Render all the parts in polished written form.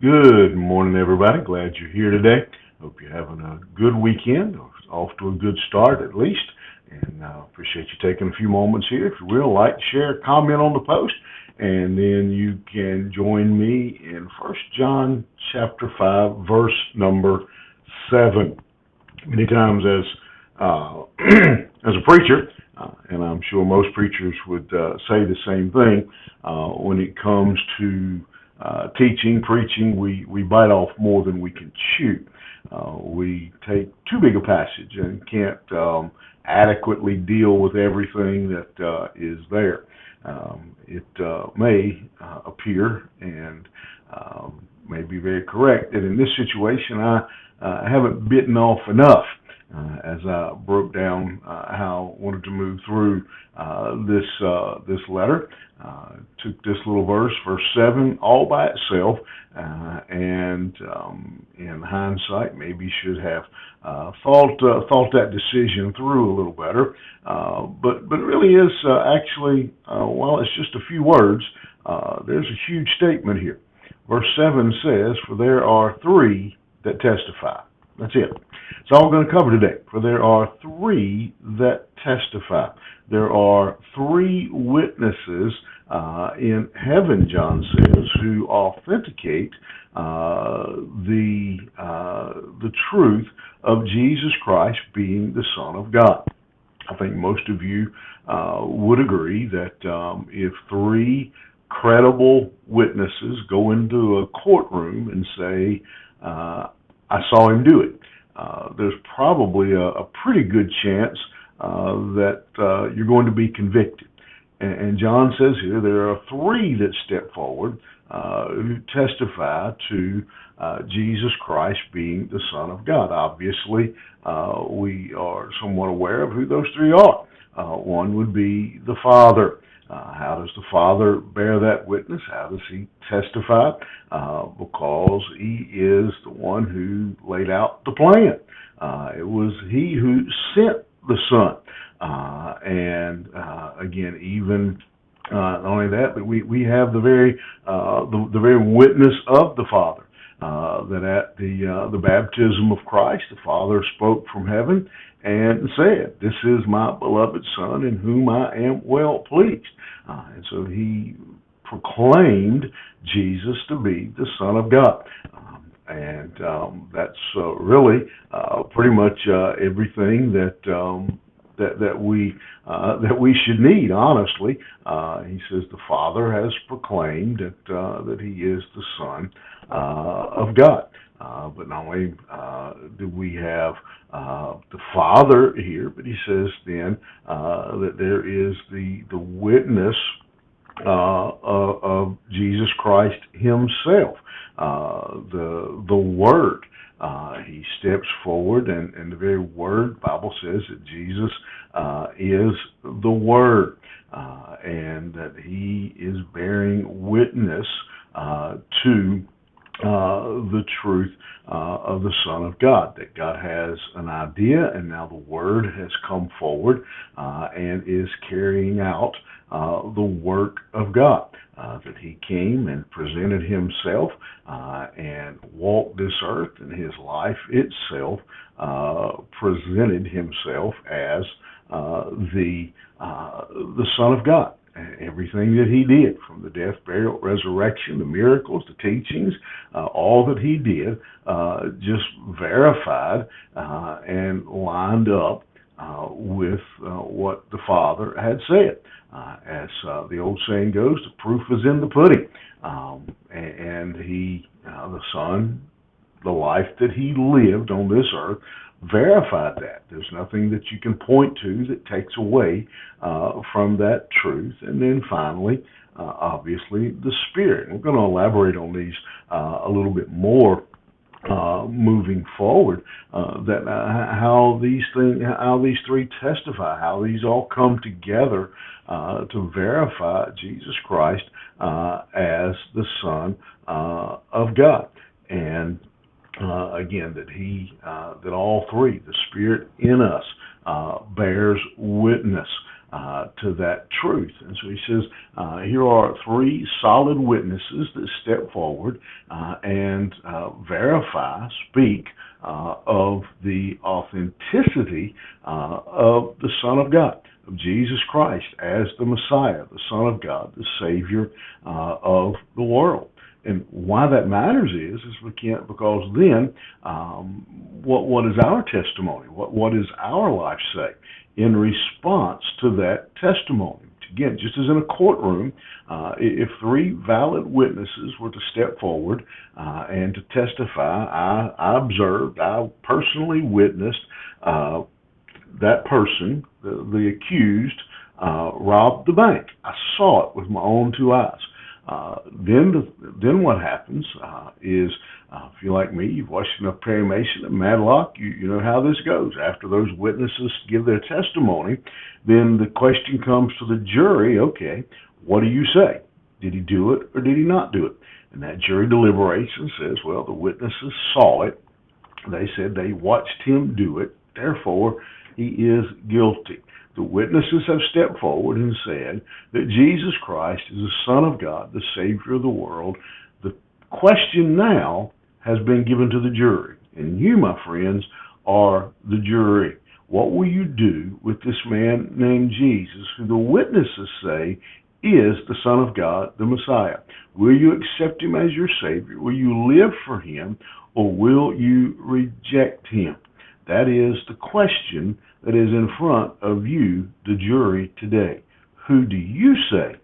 Good morning, everybody. Glad you're here today. Hope you're having a good weekend, or off to a good start at least. And appreciate you taking a few moments here. If you will, like, share, comment on the post, and then you can join me in First John chapter 5, verse number 7. Many times as as a preacher, and I'm sure most preachers would say the same thing, when it comes to teaching, preaching, we bite off more than we can chew. We take too big a passage and can't adequately deal with everything that is there. It may appear and may be very correct that in this situation I haven't bitten off enough. As I broke down how I wanted to move through this letter, took this little verse 7, all by itself, and in hindsight, maybe should have thought that decision through a little better. But it really is actually, while it's just a few words, there's a huge statement here. Verse 7 says, "For there are three that testify." That's it. It's all we're going to cover today. For there are three that testify. There are three witnesses in heaven, John says, who authenticate the truth of Jesus Christ being the Son of God. I think most of you would agree that if three credible witnesses go into a courtroom and say, I saw him do it, there's probably a pretty good chance that you're going to be convicted. And John says here there are three that step forward who testify to Jesus Christ being the Son of God. Obviously, we are somewhat aware of who those three are. One would be the Father. How does the Father bear that witness? How does he testify? Because he is the one who laid out the plan. It was he who sent the Son. And again, even not only that, but we have the very witness of the Father. That at the baptism of Christ, the Father spoke from heaven and said, "This is my beloved Son in whom I am well pleased." And so he proclaimed Jesus to be the Son of God. And that's really pretty much everything that we should need. Honestly, he says the Father has proclaimed that he is the Son of God. But not only do we have the Father here, but he says then that there is the witness of Jesus Christ himself, the Word. He steps forward, and the very Word, Bible says that Jesus is the Word, and that he is bearing witness to the truth of the Son of God, that God has an idea, and now the Word has come forward and is carrying out the work of God, that he came and presented himself and walked this earth, and his life itself presented himself as the Son of God. Everything that he did, from the death, burial, resurrection, the miracles, the teachings, all that he did, just verified and lined up with what the Father had said. As the old saying goes, the proof is in the pudding. And he, the Son, the life that he lived on this earth, verified that. There's nothing that you can point to that takes away from that truth. And then finally, obviously, the Spirit. We're going to elaborate on these a little bit more moving forward. That how these three testify, how these all come together to verify Jesus Christ as the Son of God. And again, that all three, the Spirit in us, bears witness. to that truth. And so he says, here are three solid witnesses that step forward and verify, speak of the authenticity of the Son of God, of Jesus Christ as the Messiah, the Son of God, the Savior of the world. And why that matters is because then what is our testimony? What does our life say in response to that testimony? Again, just as in a courtroom, if three valid witnesses were to step forward and to testify, I observed, I personally witnessed that person, the accused, robbed the bank. I saw it with my own two eyes. Then what happens is, if you're like me, you've watched enough Perry Mason and Matlock, you know how this goes. After those witnesses give their testimony, then the question comes to the jury, okay, what do you say? Did he do it or did he not do it? And that jury deliberates and says, well, the witnesses saw it. They said they watched him do it. Therefore, he is guilty. The witnesses have stepped forward and said that Jesus Christ is the Son of God, the Savior of the world. The question now has been given to the jury. And you, my friends, are the jury. What will you do with this man named Jesus, who the witnesses say is the Son of God, the Messiah? Will you accept him as your Savior? Will you live for him, or will you reject him? That is the question that is in front of you, the jury, today. Who do you say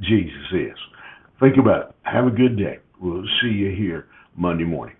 Jesus is? Think about it. Have a good day. We'll see you here Monday morning.